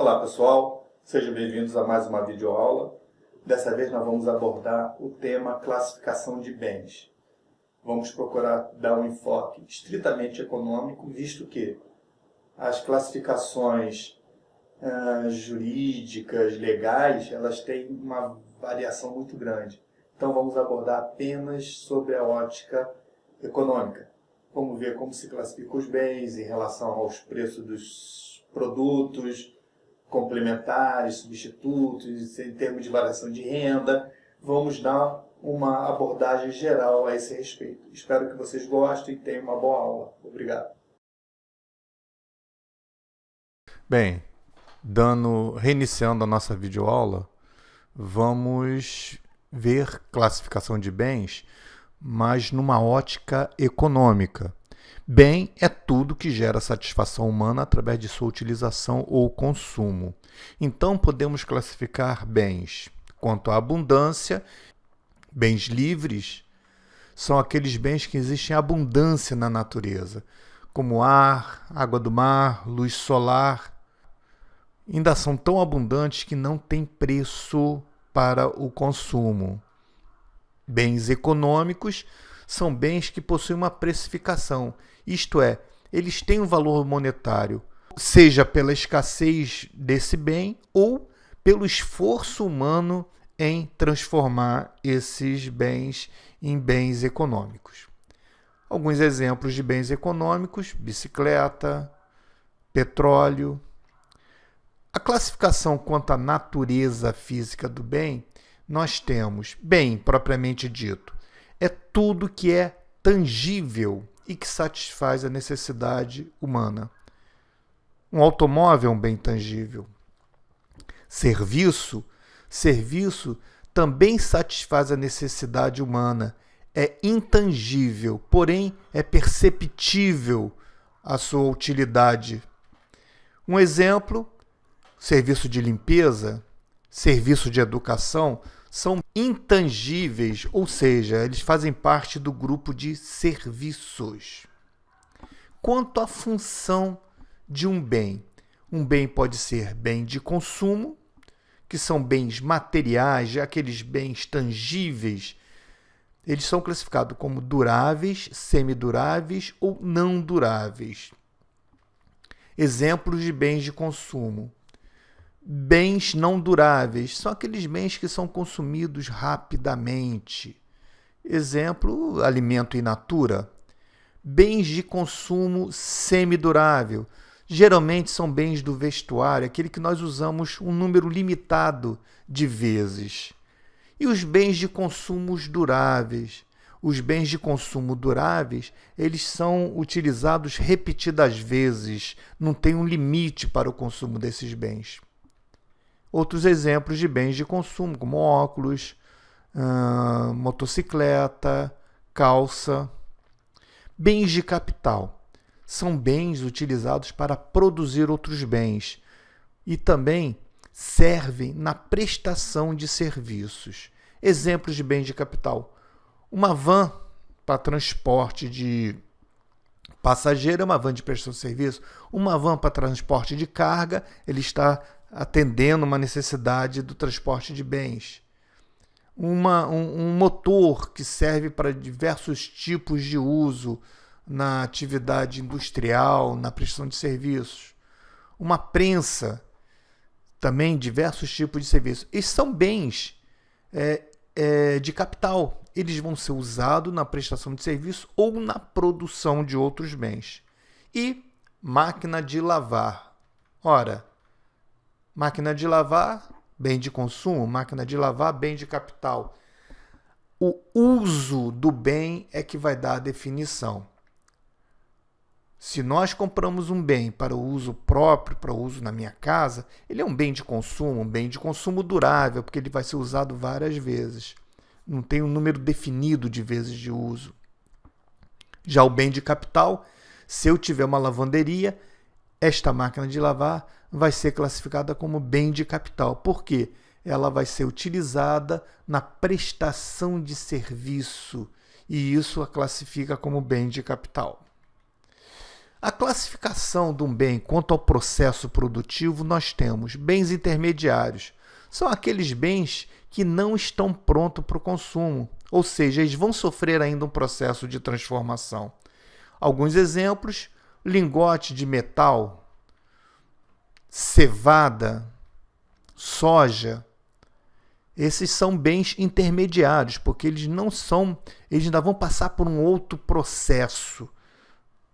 Olá pessoal, sejam bem-vindos a mais uma videoaula. Dessa vez nós vamos abordar o tema classificação de bens. Vamos procurar dar um enfoque estritamente econômico, visto que as classificações jurídicas, legais, elas têm uma variação muito grande. Então vamos abordar apenas sobre a ótica econômica. Vamos ver como se classificam os bens em relação aos preços dos produtos, complementares, substitutos, em termos de variação de renda. Vamos dar uma abordagem geral a esse respeito. Espero que vocês gostem e tenham uma boa aula. Obrigado. Bem, reiniciando a nossa videoaula, vamos ver classificação de bens, mas numa ótica econômica. Bem é tudo que gera satisfação humana através de sua utilização ou consumo. Então, podemos classificar bens quanto à abundância. Bens livres são aqueles bens que existem em abundância na natureza, como ar, água do mar, luz solar. Ainda são tão abundantes que não têm preço para o consumo. Bens econômicos são bens que possuem uma precificação, isto é, eles têm um valor monetário, seja pela escassez desse bem ou pelo esforço humano em transformar esses bens em bens econômicos. Alguns exemplos de bens econômicos: bicicleta, petróleo. A classificação quanto à natureza física do bem, nós temos bem propriamente dito. É tudo que é tangível e que satisfaz a necessidade humana. Um automóvel é um bem tangível. Serviço também satisfaz a necessidade humana. É intangível, porém é perceptível a sua utilidade. Um exemplo: serviço de limpeza, serviço de educação, são intangíveis, ou seja, eles fazem parte do grupo de serviços. Quanto à função de um bem pode ser bem de consumo, que são bens materiais, aqueles bens tangíveis. Eles são classificados como duráveis, semiduráveis ou não duráveis. Exemplos de bens de consumo. Bens não duráveis são aqueles bens que são consumidos rapidamente. Exemplo, alimento in natura. Bens de consumo semidurável geralmente são bens do vestuário, aquele que nós usamos um número limitado de vezes. E os bens de consumo duráveis? Os bens de consumo duráveis, eles são utilizados repetidas vezes, não tem um limite para o consumo desses bens. Outros exemplos de bens de consumo, como óculos, motocicleta, calça. Bens de capital são bens utilizados para produzir outros bens e também servem na prestação de serviços. Exemplos de bens de capital: uma van para transporte de passageiro é uma van de prestação de serviço. Uma van para transporte de carga, ele está atendendo uma necessidade do transporte de bens. Um motor que serve para diversos tipos de uso na atividade industrial, na prestação de serviços. Uma prensa, também diversos tipos de serviços. Esses são bens de capital. Eles vão ser usados na prestação de serviço ou na produção de outros bens. E máquina de lavar. Ora, máquina de lavar, bem de consumo; máquina de lavar, bem de capital. O uso do bem é que vai dar a definição. Se nós compramos um bem para o uso próprio, para o uso na minha casa, ele é um bem de consumo durável, porque ele vai ser usado várias vezes. Não tem um número definido de vezes de uso. Já o bem de capital, se eu tiver uma lavanderia, esta máquina de lavar vai ser classificada como bem de capital. Por quê? Ela vai ser utilizada na prestação de serviço e isso a classifica como bem de capital. A classificação de um bem quanto ao processo produtivo, nós temos bens intermediários. São aqueles bens que não estão prontos para o consumo, ou seja, eles vão sofrer ainda um processo de transformação. Alguns exemplos: lingote de metal, cevada, soja. Esses são bens intermediários, porque eles ainda vão passar por um outro processo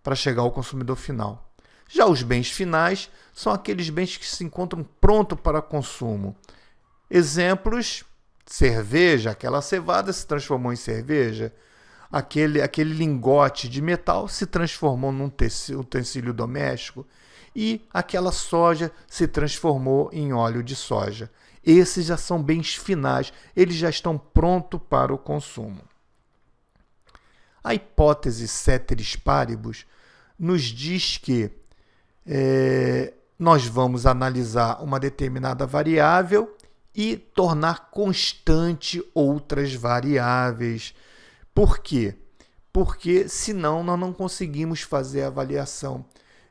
para chegar ao consumidor final. Já os bens finais são aqueles bens que se encontram prontos para consumo. Exemplos: cerveja, aquela cevada se transformou em cerveja, aquele lingote de metal se transformou num utensílio doméstico e aquela soja se transformou em óleo de soja. Esses já são bens finais, eles já estão prontos para o consumo. A hipótese ceteris paribus nos diz que nós vamos analisar uma determinada variável e tornar constante outras variáveis. Por quê? Porque senão nós não conseguimos fazer a avaliação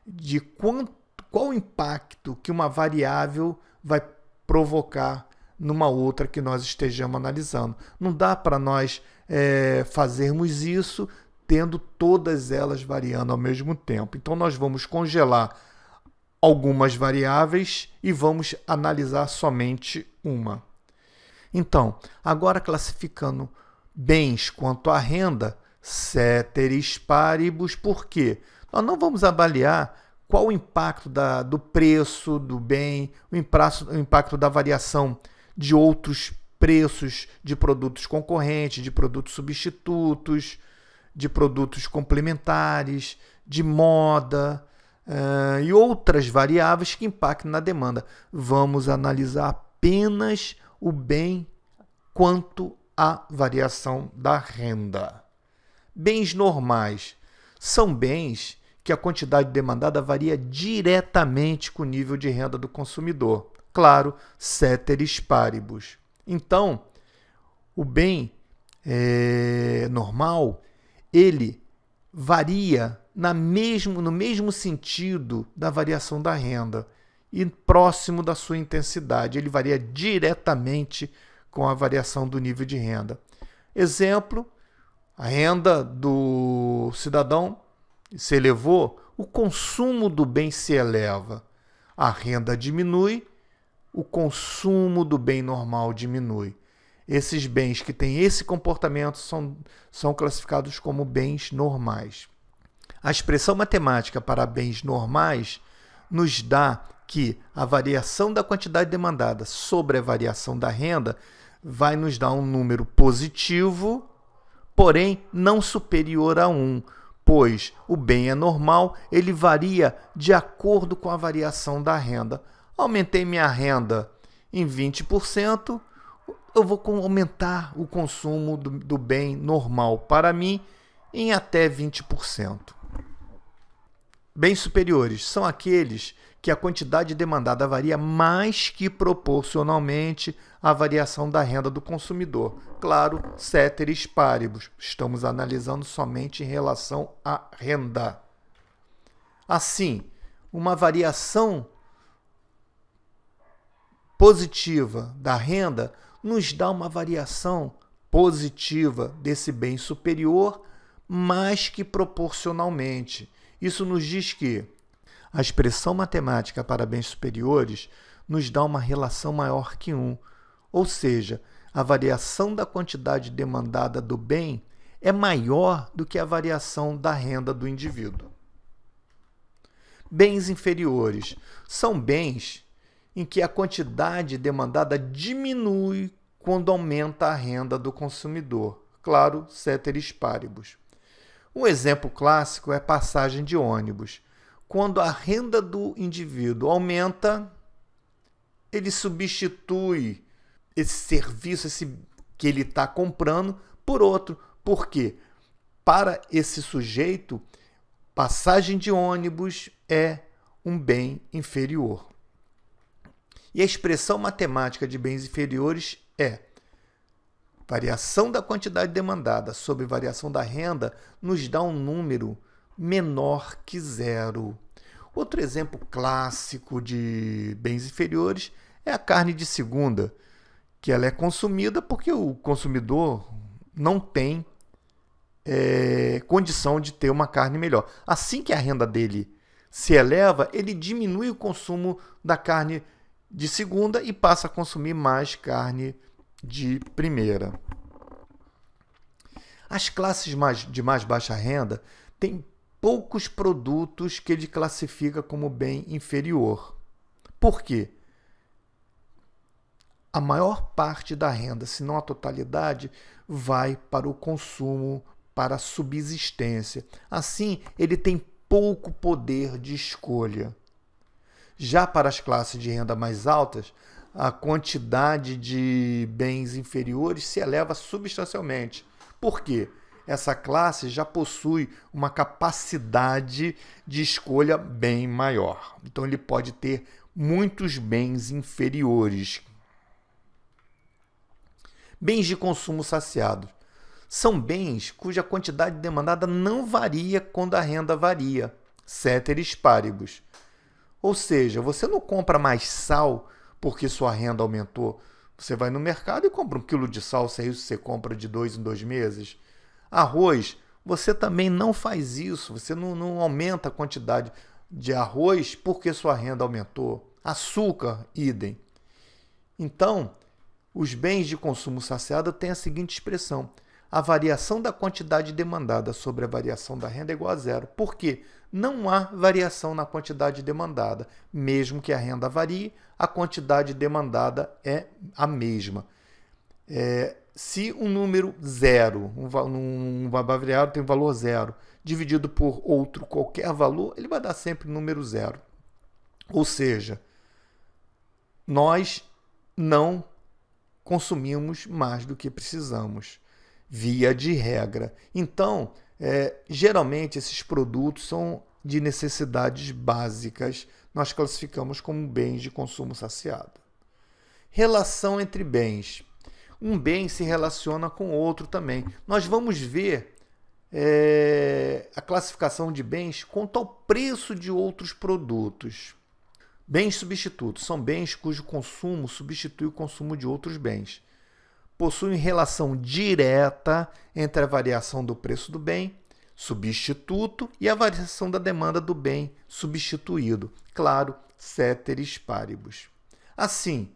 de qual o impacto que uma variável vai provocar numa outra que nós estejamos analisando. Não dá para nós fazermos isso tendo todas elas variando ao mesmo tempo. Então, nós vamos congelar algumas variáveis e vamos analisar somente uma. Então, agora classificando bens quanto à renda, ceteris paribus, por quê? Nós não vamos avaliar qual o impacto do preço do bem, o impacto da variação de outros preços de produtos concorrentes, de produtos substitutos, de produtos complementares, de moda e outras variáveis que impactam na demanda. Vamos analisar apenas o bem quanto à variação da renda. Bens normais são bens que a quantidade demandada varia diretamente com o nível de renda do consumidor. Claro, ceteris paribus. Então, o bem normal, ele varia no mesmo sentido da variação da renda e próximo da sua intensidade. Ele varia diretamente com a variação do nível de renda. Exemplo: a renda do cidadão se elevou, o consumo do bem se eleva. A renda diminui, o consumo do bem normal diminui. Esses bens que têm esse comportamento são classificados como bens normais. A expressão matemática para bens normais nos dá que a variação da quantidade demandada sobre a variação da renda vai nos dar um número positivo, porém não superior a 1, pois o bem é normal, ele varia de acordo com a variação da renda. Aumentei minha renda em 20%, eu vou aumentar o consumo do bem normal para mim em até 20%. Bens superiores são aqueles que a quantidade demandada varia mais que proporcionalmente à variação da renda do consumidor. Claro, ceteris paribus. Estamos analisando somente em relação à renda. Assim, uma variação positiva da renda nos dá uma variação positiva desse bem superior, mais que proporcionalmente. Isso nos diz que a expressão matemática para bens superiores nos dá uma relação maior que 1, ou seja, a variação da quantidade demandada do bem é maior do que a variação da renda do indivíduo. Bens inferiores são bens em que a quantidade demandada diminui quando aumenta a renda do consumidor. Claro, ceteris paribus. Um exemplo clássico é passagem de ônibus. Quando a renda do indivíduo aumenta, ele substitui esse serviço que ele está comprando por outro. Por quê? Para esse sujeito, passagem de ônibus é um bem inferior. E a expressão matemática de bens inferiores é variação da quantidade demandada sobre variação da renda nos dá um número menor que zero. Outro exemplo clássico de bens inferiores é a carne de segunda, que ela é consumida porque o consumidor não tem condição de ter uma carne melhor. Assim que a renda dele se eleva, ele diminui o consumo da carne de segunda e passa a consumir mais carne de primeira. As classes de mais baixa renda têm poucos produtos que ele classifica como bem inferior. Por quê? A maior parte da renda, se não a totalidade, vai para o consumo, para a subsistência. Assim, ele tem pouco poder de escolha. Já para as classes de renda mais altas, a quantidade de bens inferiores se eleva substancialmente. Por quê? Essa classe já possui uma capacidade de escolha bem maior. Então, ele pode ter muitos bens inferiores. Bens de consumo saciado. São bens cuja quantidade demandada não varia quando a renda varia. Ceteris paribus. Ou seja, você não compra mais sal porque sua renda aumentou. Você vai no mercado e compra 1 quilo de sal, se é isso que você compra de 2 em 2 meses. Arroz, você também não faz isso. Você não aumenta a quantidade de arroz porque sua renda aumentou. Açúcar, idem. Então, os bens de consumo saciado têm a seguinte expressão: a variação da quantidade demandada sobre a variação da renda é igual a zero. Por quê? Não há variação na quantidade demandada. Mesmo que a renda varie, a quantidade demandada é a mesma. Se um número zero, uma variável tem um valor zero, dividido por outro qualquer valor, ele vai dar sempre número zero. Ou seja, nós não consumimos mais do que precisamos, via de regra. Então, geralmente esses produtos são de necessidades básicas, nós classificamos como bens de consumo saciado. Relação entre bens. Um bem se relaciona com outro também. Nós vamos ver a classificação de bens quanto ao preço de outros produtos. Bens substitutos são bens cujo consumo substitui o consumo de outros bens. Possuem relação direta entre a variação do preço do bem substituto e a variação da demanda do bem substituído. Claro, ceteris paribus. Assim,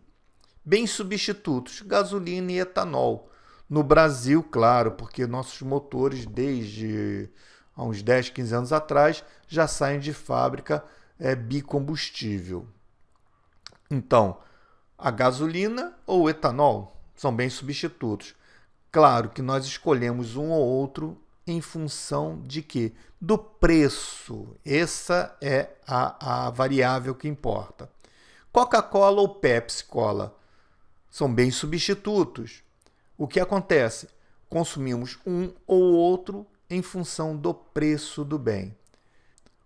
bens substitutos, gasolina e etanol. No Brasil, claro, porque nossos motores, desde há uns 10, 15 anos atrás, já saem de fábrica bicombustível. Então, a gasolina ou o etanol são bens substitutos. Claro que nós escolhemos um ou outro em função de quê? Do preço. Essa é a variável que importa. Coca-Cola ou Pepsi-Cola são bens substitutos. O que acontece? Consumimos um ou outro em função do preço do bem.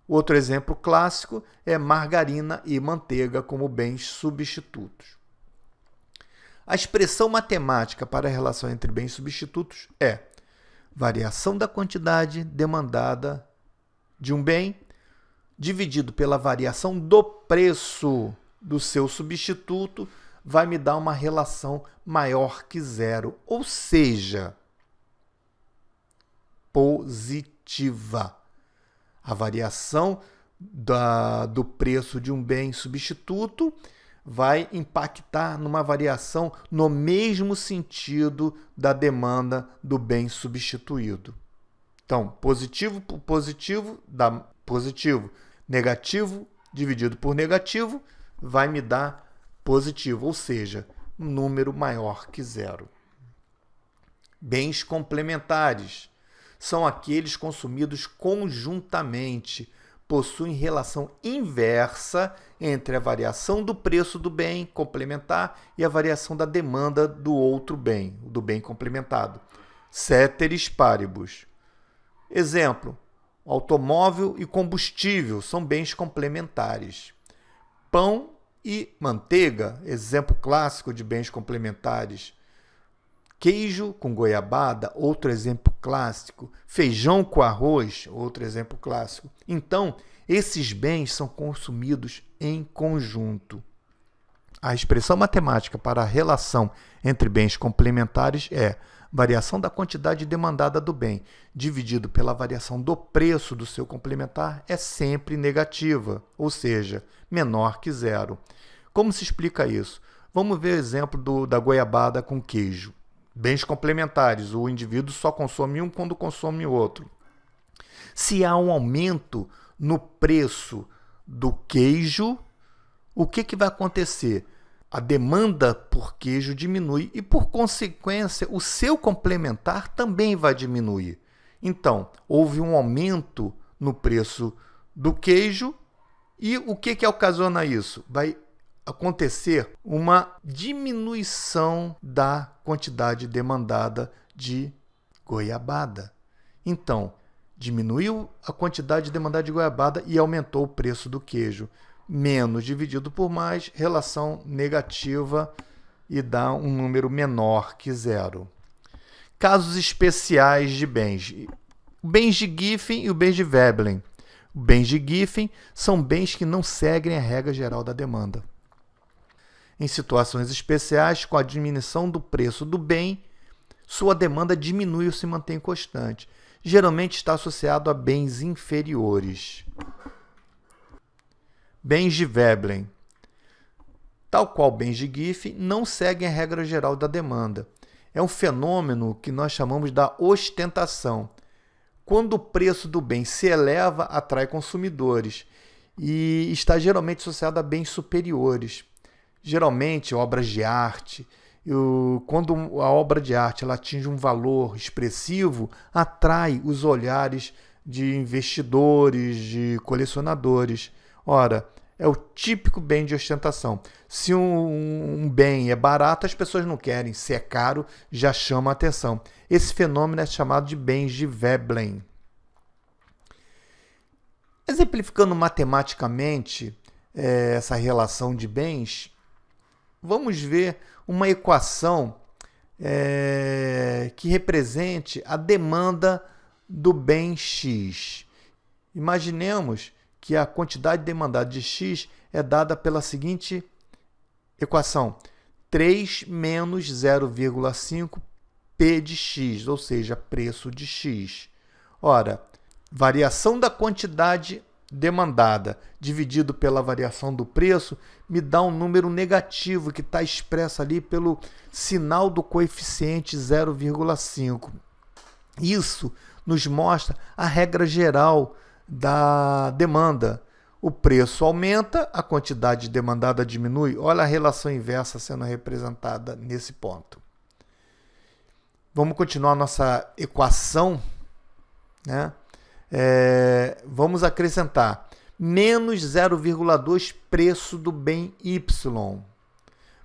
Outro exemplo clássico é margarina e manteiga como bens substitutos. A expressão matemática para a relação entre bens substitutos é variação da quantidade demandada de um bem dividido pela variação do preço do seu substituto vai me dar uma relação maior que zero, ou seja, positiva. A variação do preço de um bem substituto vai impactar numa variação no mesmo sentido da demanda do bem substituído. Então, positivo por positivo dá positivo. Negativo dividido por negativo vai me dar positivo, ou seja, um número maior que zero. Bens complementares são aqueles consumidos conjuntamente, possuem relação inversa entre a variação do preço do bem complementar e a variação da demanda do outro bem, do bem complementado. Ceteris paribus. Exemplo, automóvel e combustível são bens complementares. Pão e manteiga, exemplo clássico de bens complementares. Queijo com goiabada, outro exemplo clássico. Feijão com arroz, outro exemplo clássico. Então, esses bens são consumidos em conjunto. A expressão matemática para a relação entre bens complementares é variação da quantidade demandada do bem dividido pela variação do preço do seu complementar é sempre negativa, ou seja, menor que zero. Como se explica isso? Vamos ver o exemplo da goiabada com queijo. Bens complementares, o indivíduo só consome um quando consome o outro. Se há um aumento no preço do queijo, o que vai acontecer? A demanda por queijo diminui e, por consequência, o seu complementar também vai diminuir. Então, houve um aumento no preço do queijo e o que ocasiona isso? Vai acontecer uma diminuição da quantidade demandada de goiabada. Então, diminuiu a quantidade demandada de goiabada e aumentou o preço do queijo. Menos dividido por mais, relação negativa e dá um número menor que zero. Casos especiais de bens. O bens de Giffen e o bens de Veblen. Os bens de Giffen são bens que não seguem a regra geral da demanda. Em situações especiais, com a diminuição do preço do bem, sua demanda diminui ou se mantém constante. Geralmente está associado a bens inferiores. Bens de Veblen. Tal qual bens de Giffen, não seguem a regra geral da demanda. É um fenômeno que nós chamamos da ostentação. Quando o preço do bem se eleva, atrai consumidores e está geralmente associado a bens superiores. Geralmente, obras de arte, quando a obra de arte ela atinge um valor expressivo, atrai os olhares de investidores, de colecionadores. Ora, é o típico bem de ostentação. Se um bem é barato, as pessoas não querem. Se é caro, já chama a atenção. Esse fenômeno é chamado de bens de Veblen. Exemplificando matematicamente essa relação de bens, vamos ver uma equação que represente a demanda do bem X. Imaginemos que a quantidade demandada de X é dada pela seguinte equação: 3 menos 0,5 P de X, ou seja, preço de X. Ora, variação da quantidade demandada dividido pela variação do preço me dá um número negativo que está expresso ali pelo sinal do coeficiente 0,5. Isso nos mostra a regra geral da demanda. O preço aumenta, a quantidade demandada diminui. Olha a relação inversa sendo representada nesse ponto. Vamos continuar nossa equação, né? Vamos acrescentar menos 0,2 preço do bem Y,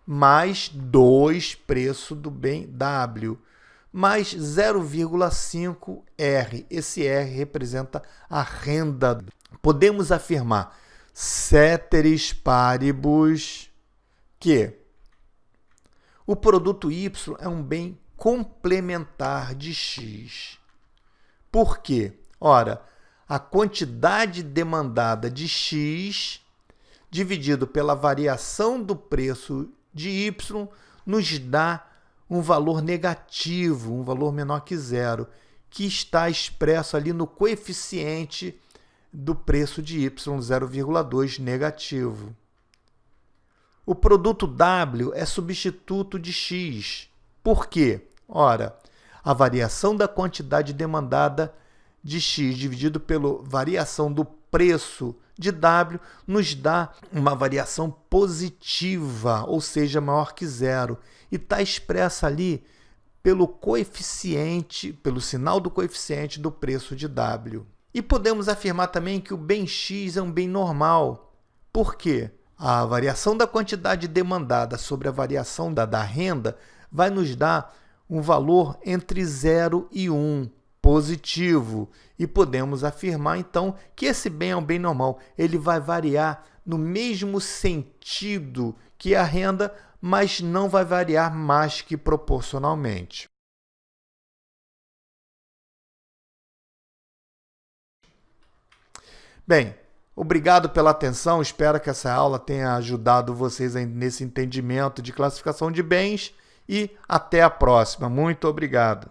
mais 2 preço do bem W, mais 0,5 R. Esse R representa a renda. Podemos afirmar, ceteris paribus, que o produto Y é um bem complementar de X. Por quê? Ora, a quantidade demandada de X dividido pela variação do preço de Y nos dá um valor negativo, um valor menor que zero, que está expresso ali no coeficiente do preço de Y, 0,2 negativo. O produto W é substituto de X. Por quê? Ora, a variação da quantidade demandada de X dividido pela variação do preço de W nos dá uma variação positiva, ou seja, maior que zero, e está expressa ali pelo coeficiente, pelo sinal do coeficiente do preço de W. E podemos afirmar também que o bem X é um bem normal. Por quê? A variação da quantidade demandada sobre a variação da renda vai nos dar um valor entre 0 e 1, positivo. E podemos afirmar, então, que esse bem é um bem normal. Ele vai variar no mesmo sentido que a renda, mas não vai variar mais que proporcionalmente. Bem, obrigado pela atenção. Espero que essa aula tenha ajudado vocês nesse entendimento de classificação de bens e até a próxima. Muito obrigado.